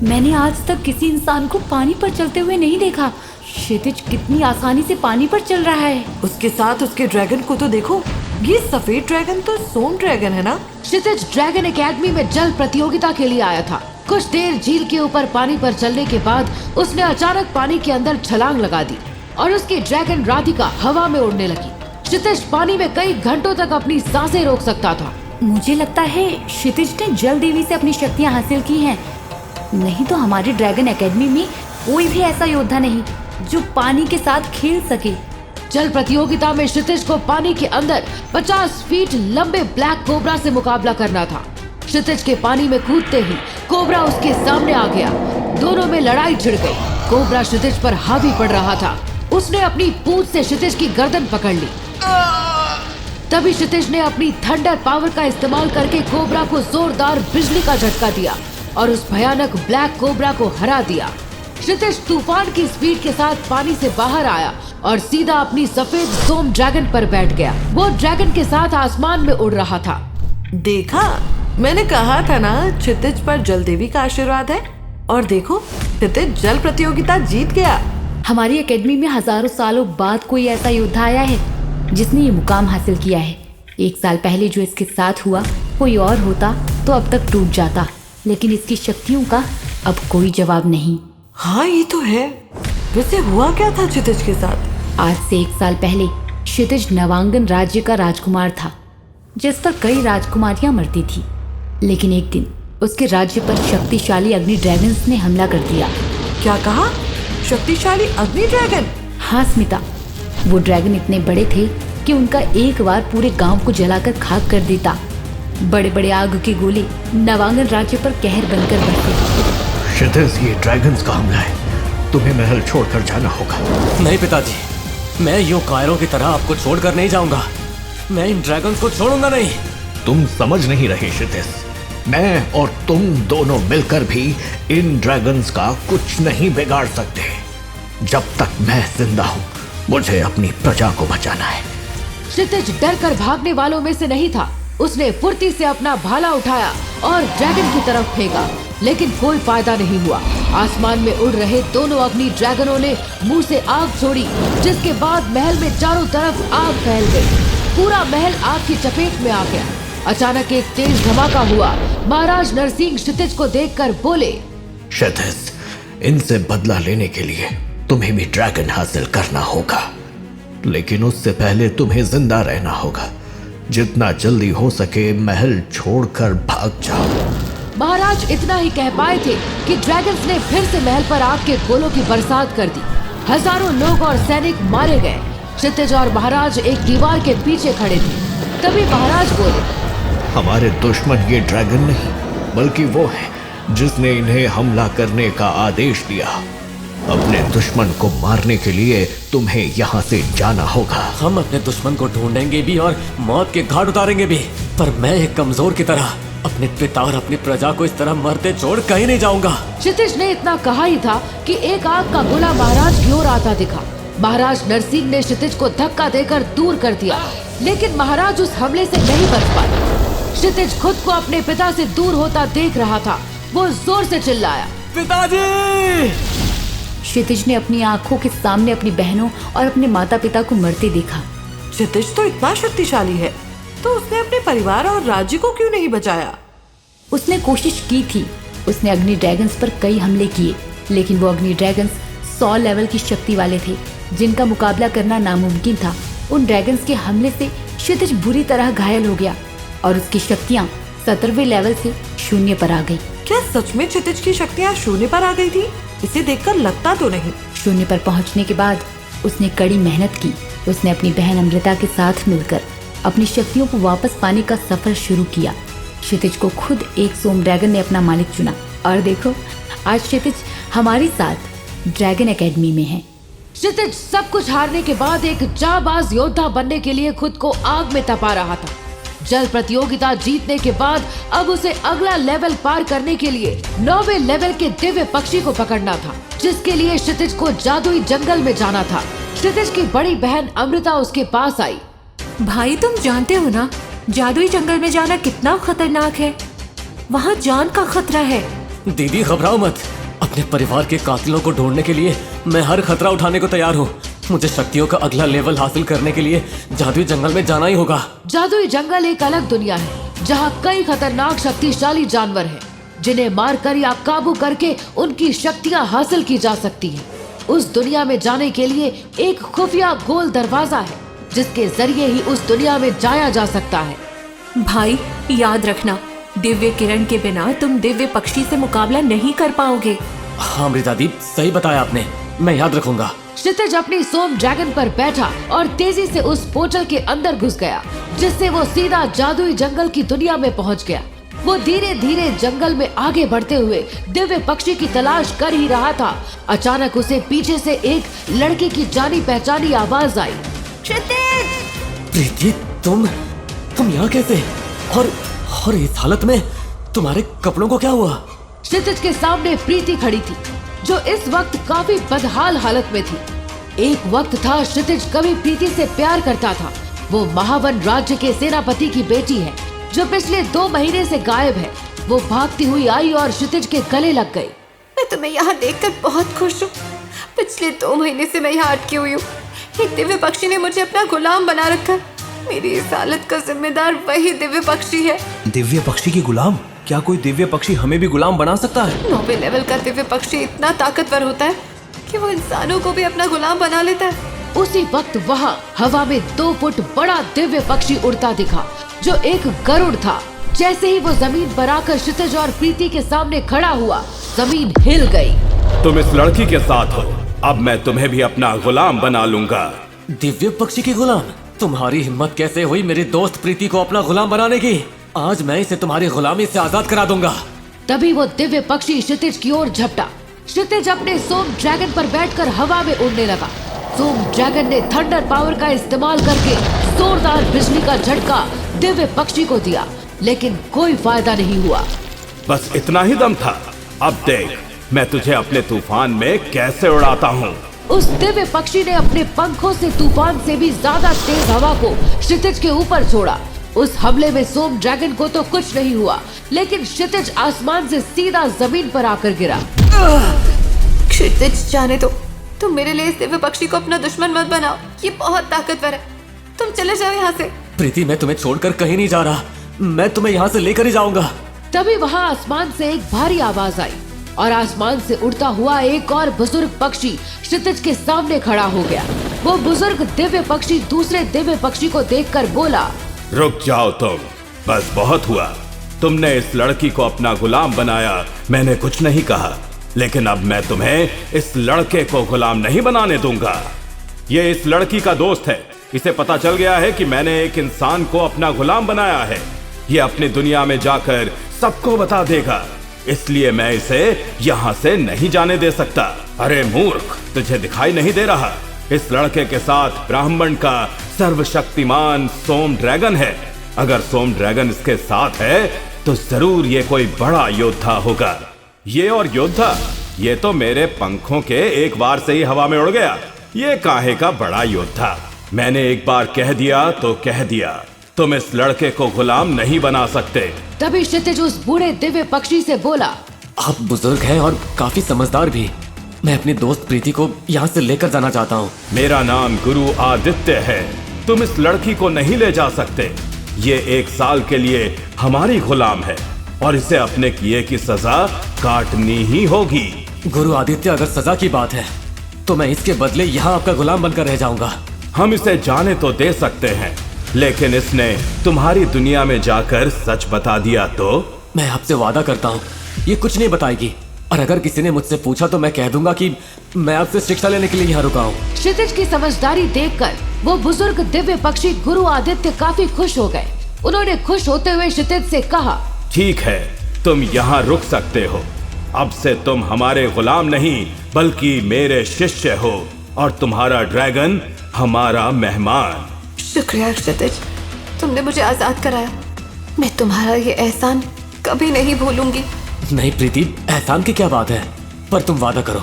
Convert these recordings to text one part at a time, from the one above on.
मैंने आज तक किसी इंसान को पानी पर चलते हुए नहीं देखा। क्षितिज कितनी आसानी से पानी पर चल रहा है। उसके साथ उसके ड्रैगन को तो देखो, ये सफेद ड्रैगन तो सोम ड्रैगन है ना। क्षितिज ड्रैगन एकेडमी में जल प्रतियोगिता के लिए आया था। कुछ देर झील के ऊपर पानी पर चलने के बाद उसने अचानक पानी के अंदर छलांग लगा दी और उसकी ड्रैगन राधिका हवा में उड़ने लगी। क्षितिज पानी में कई घंटों तक अपनी सांसें रोक सकता था। मुझे लगता है क्षितिज ने जल देवी से अपनी शक्तियाँ हासिल की हैं। नहीं तो हमारी ड्रैगन एकेडमी में कोई भी ऐसा योद्धा नहीं जो पानी के साथ खेल सके। जल प्रतियोगिता में क्षितिज को पानी के अंदर 50 फीट लंबे ब्लैक कोबरा से मुकाबला करना था। क्षितिज के पानी में कूदते ही कोबरा उसके सामने आ गया। दोनों में लड़ाई छिड़ गई। कोबरा क्षितिज पर हावी पड़ रहा था। उसने अपनी पूंछ से क्षितिज की गर्दन पकड़ ली। तभी क्षितिज ने अपनी थंडर पावर का इस्तेमाल करके कोबरा को जोरदार बिजली का झटका दिया और उस भयानक ब्लैक कोबरा को हरा दिया। क्षितिज तूफान की स्पीड के साथ पानी से बाहर आया और सीधा अपनी सफेद सोम ड्रैगन पर बैठ गया। वो ड्रैगन के साथ आसमान में उड़ रहा था। देखा, मैंने कहा था ना, क्षितिज पर जल देवी का आशीर्वाद है। और देखो, क्षितिज जल प्रतियोगिता जीत गया। हमारी एकेडमी में हजारों सालों बाद कोई ऐसा योद्धा आया है जिसने ये मुकाम हासिल किया है। 1 साल पहले जो इसके साथ हुआ, कोई और होता तो अब तक टूट जाता, लेकिन इसकी शक्तियों का अब कोई जवाब नहीं। हाँ, ये तो है। वैसे हुआ क्या था क्षितिज के साथ? आज से 1 साल पहले क्षितिज नवांगन राज्य का राजकुमार था, जिस पर कई राजकुमारियां मरती थी। लेकिन एक दिन उसके राज्य पर शक्तिशाली अग्नि ड्रैगन्स ने हमला कर दिया। क्या कहा? शक्तिशाली अग्नि ड्रैगन? हाँ स्मिता, वो ड्रैगन इतने बड़े थे कि उनका एक बार पूरे गांव को जलाकर खाक कर देता। बड़े बड़े आग के गोले नवांगन राज्य पर कहर बनकर बरसे। क्षितिज, ये ड्रैगन्स का हमला है। तुम्हें महल छोड़कर जाना होगा। नहीं पिताजी, मैं यूं कायरों की तरह आपको छोड़कर नहीं जाऊंगा। मैं इन ड्रैगन्स को छोड़ूंगा नहीं। तुम समझ नहीं रहे क्षितिज, मैं और तुम दोनों मिलकर भी इन ड्रैगन्स का कुछ नहीं बिगाड़ सकते। जब तक मैं जिंदा हूँ, मुझे अपनी प्रजा को बचाना है। क्षितिज डर कर भागने वालों में से नहीं था। उसने फुर्ती से अपना भाला उठाया और ड्रैगन की तरफ फेंका, लेकिन कोई फायदा नहीं हुआ। आसमान में उड़ रहे दोनों अग्नि ड्रैगनों ने मुंह से आग छोड़ी, जिसके बाद महल में चारों तरफ आग फैल गई। पूरा महल आग की चपेट में आ गया। अचानक एक तेज धमाका हुआ। महाराज नरसिंह क्षितिज को देखकर बोले, क्षितिज, इनसे बदला लेने के लिए तुम्हें भी ड्रैगन हासिल करना होगा, लेकिन उससे पहले तुम्हें जिंदा रहना होगा। जितना जल्दी हो सके महल छोड़कर भाग जाओ। महाराज इतना ही कह पाए थे कि ड्रैगन्स ने फिर से महल पर आग के गोलों की बरसात कर दी। हजारों लोग और सैनिक मारे गए। क्षितिज और महाराज एक दीवार के पीछे खड़े थे। तभी महाराज बोले, हमारे दुश्मन ये ड्रैगन नहीं, बल्कि वो है जिसने इन्हें हमला करने का आदेश दिया। अपने दुश्मन को मारने के लिए तुम्हें यहाँ से जाना होगा। हम अपने दुश्मन को ढूंढेंगे भी और मौत के घाट उतारेंगे भी, पर मैं एक कमजोर की तरह अपने पिता और अपनी प्रजा को इस तरह मरते छोड़ कहीं नहीं जाऊंगा। क्षितिज ने इतना कहा ही था कि एक आग का गोला महाराज की ओर आता दिखा। महाराज नरसिंह ने क्षितिज को धक्का देकर दूर कर दिया, लेकिन महाराज उस हमले से नहीं बच पाए। क्षितिज खुद को अपने पिता से दूर होता देख रहा था। वो जोर से चिल्लाया, पिताजी! क्षितिज ने अपनी आंखों के सामने अपनी बहनों और अपने माता पिता को मरते देखा। क्षितिज तो इतना शक्तिशाली है, तो उसने अपने परिवार और राज्य को क्यों नहीं बचाया? उसने कोशिश की थी। उसने अग्नि ड्रैगन्स पर कई हमले किए, लेकिन वो अग्नि ड्रैगन्स 100 लेवल की शक्ति वाले थे, जिनका मुकाबला करना नामुमकिन था। उन ड्रैगन्स के हमले से क्षितिज बुरी तरह घायल हो गया और उसकी शक्तियाँ 17वें लेवल से 0 पर आ गई। क्या सच में क्षितिज की शक्तियाँ 0 पर आ गई थी? इसे देखकर लगता तो नहीं। 0 पर पहुंचने के बाद उसने कड़ी मेहनत की। उसने अपनी बहन अमृता के साथ मिलकर अपनी शक्तियों को वापस पाने का सफर शुरू किया। क्षितिज को खुद एक सोम ड्रैगन ने अपना मालिक चुना और देखो, आज क्षितिज हमारे साथ ड्रैगन एकेडमी में है। क्षितिज सब कुछ हारने के बाद एक जाबाज योद्धा बनने के लिए खुद को आग में तपा रहा था। जल प्रतियोगिता जीतने के बाद अब उसे अगला लेवल पार करने के लिए 9वें लेवल के दिव्य पक्षी को पकड़ना था, जिसके लिए क्षितिज को जादुई जंगल में जाना था। क्षितिज की बड़ी बहन अमृता उसके पास आई। भाई, तुम जानते हो ना, जादुई जंगल में जाना कितना खतरनाक है। वहाँ जान का खतरा है। दीदी घबराओ मत। अपने परिवार के कातिलों को ढूंढने के लिए मैं हर खतरा उठाने को तैयार हूँ। मुझे शक्तियों का अगला लेवल हासिल करने के लिए जादुई जंगल में जाना ही होगा। जादुई जंगल एक अलग दुनिया है जहाँ कई खतरनाक शक्तिशाली जानवर हैं, जिन्हें मारकर या काबू करके उनकी शक्तियाँ हासिल की जा सकती हैं। उस दुनिया में जाने के लिए एक खुफिया गोल दरवाजा है, जिसके जरिए ही उस दुनिया में जाया जा सकता है। भाई याद रखना, दिव्य किरण के बिना तुम दिव्य पक्षी से मुकाबला नहीं कर पाओगे। हाँ मृदादीप, सही बताया आपने, मैं याद रखूंगा। क्षितिज अपनी सोम ड्रैगन पर बैठा और तेजी से उस पोर्टल के अंदर घुस गया, जिससे वो सीधा जादुई जंगल की दुनिया में पहुंच गया। वो धीरे धीरे जंगल में आगे बढ़ते हुए दिव्य पक्षी की तलाश कर ही रहा था। अचानक उसे पीछे से एक लड़की की जानी पहचानी आवाज आई। प्रीति, तुम यहाँ कैसे? और इस हालत में तुम्हारे कपड़ों को क्या हुआ? क्षितिज के सामने प्रीति खड़ी थी, जो इस वक्त काफी बदहाल हालत में थी। एक वक्त था क्षितिज कभी प्रीति से प्यार करता था। वो महावन राज्य के सेनापति की बेटी है, जो पिछले 2 महीने से गायब है। वो भागती हुई आई और क्षितिज के गले लग गई। मैं तुम्हें यहाँ देखकर बहुत खुश हूँ। पिछले 2 महीने से मैं यहाँ अटकी हुई हूँ। एक दिव्य पक्षी ने मुझे अपना गुलाम बना रखा है। मेरी इस हालत का जिम्मेदार वही दिव्य पक्षी है। दिव्य पक्षी की गुलाम? क्या कोई दिव्य पक्षी हमें भी गुलाम बना सकता है? 9वें लेवल का दिव्य पक्षी इतना ताकतवर होता है कि वो इंसानों को भी अपना गुलाम बना लेता है। उसी वक्त वहाँ हवा में 2 फुट बड़ा दिव्य पक्षी उड़ता दिखा, जो एक गरुड़ था। जैसे ही वो जमीन पर आकर क्षितिज और प्रीति के सामने खड़ा हुआ, जमीन हिल गई। तुम इस लड़की के साथ हो, अब मैं तुम्हें भी अपना गुलाम बना लूंगा। दिव्य पक्षी की गुलाम? तुम्हारी हिम्मत कैसे हुई मेरी दोस्त प्रीति को अपना गुलाम बनाने की? आज मैं इसे तुम्हारी गुलामी से आजाद करा दूंगा। तभी वो दिव्य पक्षी क्षितिज की ओर झपटा। क्षितिज अपने सोम ड्रैगन पर बैठकर हवा में उड़ने लगा। सोम ड्रैगन ने थंडर पावर का इस्तेमाल करके जोरदार बिजली का झटका दिव्य पक्षी को दिया, लेकिन कोई फायदा नहीं हुआ। बस इतना ही दम था? अब देख मैं तुझे अपने तूफान में कैसे उड़ाता हूँ। उस दिव्य पक्षी ने अपने पंखों से तूफान से भी ज्यादा तेज हवा को क्षितिज के ऊपर छोड़ा। उस हमले में सोम ड्रैगन को तो कुछ नहीं हुआ, लेकिन क्षितिज आसमान से सीधा जमीन पर आकर गिरा। क्षितिज, जाने दो। तुम मेरे लिए इस दिव्य पक्षी को अपना दुश्मन मत बनाओ। ये बहुत ताकतवर है। तुम चले जाओ यहाँ से। प्रीति, मैं तुम्हें छोड़कर कहीं नहीं जा रहा। मैं तुम्हें यहाँ से लेकर ही जाऊंगा। तभी वहाँ आसमान से एक भारी आवाज आई और आसमान से उड़ता हुआ एक और बुजुर्ग पक्षी क्षितिज के सामने खड़ा हो गया। वो बुजुर्ग दिव्य पक्षी दूसरे दिव्य पक्षी को देखकर बोला, रुक जाओ तुम, बस बहुत हुआ। तुमने इस लड़की को अपना गुलाम बनाया, मैंने कुछ नहीं कहा, लेकिन अब मैं तुम्हें इस लड़के को गुलाम नहीं बनाने दूंगा। ये इस लड़की का दोस्त है। इसे पता चल गया है कि मैंने एक इंसान को अपना गुलाम बनाया है। ये अपनी दुनिया में जाकर सबको बता देगा, इसलिए मैं इसे यहाँ से नहीं जाने दे सकता। अरे मूर्ख, तुझे दिखाई नहीं दे रहा? इस लड़के के साथ ब्राह्मण का सर्वशक्तिमान सोम ड्रैगन है। अगर सोम ड्रैगन इसके साथ है तो जरूर ये कोई बड़ा योद्धा होगा। ये और योद्धा, ये तो मेरे पंखों के एक बार से ही हवा में उड़ गया। ये काहे का बड़ा योद्धा? मैंने एक बार कह दिया तो कह दिया, तुम इस लड़के को गुलाम नहीं बना सकते। तभी क्षितिज उस बूढ़े दिव्य पक्षी से बोला, आप बुजुर्ग हैं और काफी समझदार भी। मैं अपनी दोस्त प्रीति को यहाँ से लेकर जाना चाहता हूँ। मेरा नाम गुरु आदित्य है। तुम इस लड़की को नहीं ले जा सकते। ये 1 साल के लिए हमारी गुलाम है और इसे अपने किए की सजा काटनी ही होगी। गुरु आदित्य, अगर सजा की बात है तो मैं इसके बदले यहाँ आपका गुलाम बनकर रह जाऊंगा। हम इसे जाने तो दे सकते हैं, लेकिन इसने तुम्हारी दुनिया में जाकर सच बता दिया तो? मैं आपसे वादा करता हूँ ये कुछ नहीं बताएगी, और अगर किसी ने मुझसे पूछा तो मैं कह दूंगा कि मैं आपसे शिक्षा लेने के लिए यहाँ रुका हूँ। क्षितिज की समझदारी देखकर वो बुजुर्ग दिव्य पक्षी गुरु आदित्य काफी खुश हो गए। उन्होंने खुश होते हुए क्षितिज से कहा, ठीक है, तुम यहाँ रुक सकते हो। अब से तुम हमारे गुलाम नहीं बल्कि मेरे शिष्य हो और तुम्हारा ड्रैगन हमारा मेहमान। शुक्रिया क्षितिज, तुमने मुझे आजाद कराया। मैं तुम्हारा ये एहसान कभी नहीं भूलूंगी। नहीं प्रीति, एहसान की क्या बात है, पर तुम वादा करो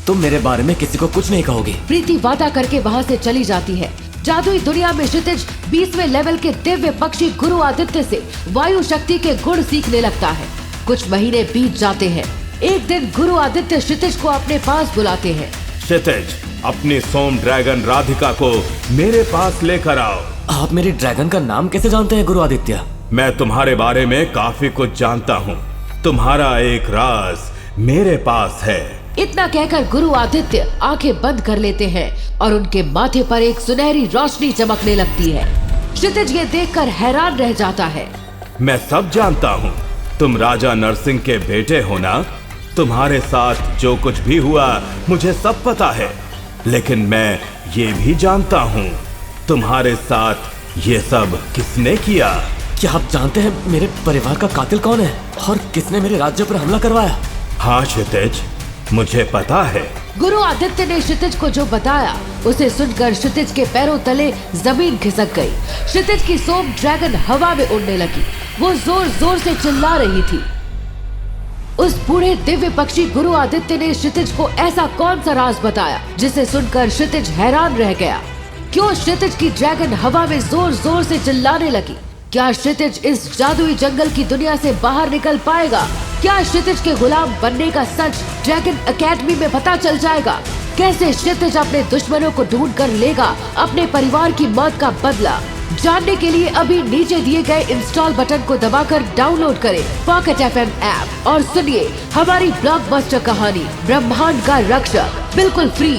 तुम मेरे बारे में किसी को कुछ नहीं कहोगी। प्रीति वादा करके वहाँ से चली जाती है। जादुई दुनिया में क्षितिज 20वें लेवल के दिव्य पक्षी गुरु आदित्य से वायु शक्ति के गुण सीखने लगता है। कुछ महीने बीत जाते हैं एक दिन गुरु आदित्य क्षितिज को अपने पास बुलाते हैं। क्षितिज, अपनी सोम ड्रैगन राधिका को मेरे पास लेकर आओ। आप मेरी ड्रैगन का नाम कैसे जानते हैं गुरु आदित्य? मैं तुम्हारे बारे में काफी कुछ जानता हूँ। तुम्हारा एक राज मेरे पास है। इतना कहकर गुरु आदित्य आंखें बंद कर लेते हैं और उनके माथे पर एक सुनहरी रोशनी चमकने लगती है। क्षितिज ये देखकर हैरान रह जाता है। मैं सब जानता हूँ। तुम राजा नरसिंह के बेटे हो ना? तुम्हारे साथ जो कुछ भी हुआ मुझे सब पता है, लेकिन मैं ये भी जानता हूँ तुम्हारे साथ ये सब किसने किया। क्या आप जानते हैं मेरे परिवार का कातिल कौन है और किसने मेरे राज्य पर हमला करवाया? हाँ क्षितिज, मुझे पता है। गुरु आदित्य ने क्षितिज को जो बताया उसे सुनकर क्षितिज के पैरों तले जमीन खिसक गई। क्षितिज की सोम ड्रैगन हवा में उड़ने लगी। वो जोर जोर से चिल्ला रही थी। उस बूढ़े दिव्य पक्षी गुरु आदित्य ने क्षितिज को ऐसा कौन सा राज बताया जिसे सुनकर क्षितिज हैरान रह गया। क्यों क्षितिज की ड्रैगन हवा में जोर जोर से चिल्लाने लगी? क्या क्षितिज इस जादुई जंगल की दुनिया से बाहर निकल पाएगा? क्या क्षितिज के गुलाम बनने का सच ड्रैगन एकेडमी में पता चल जाएगा? कैसे क्षितिज अपने दुश्मनों को ढूंढ कर लेगा अपने परिवार की मौत का बदला? जानने के लिए अभी नीचे दिए गए इंस्टॉल बटन को दबाकर डाउनलोड करें पॉकेट FM ऐप और सुनिए हमारी ब्लॉकबस्टर कहानी ब्रह्मांड का रक्षक बिल्कुल फ्री।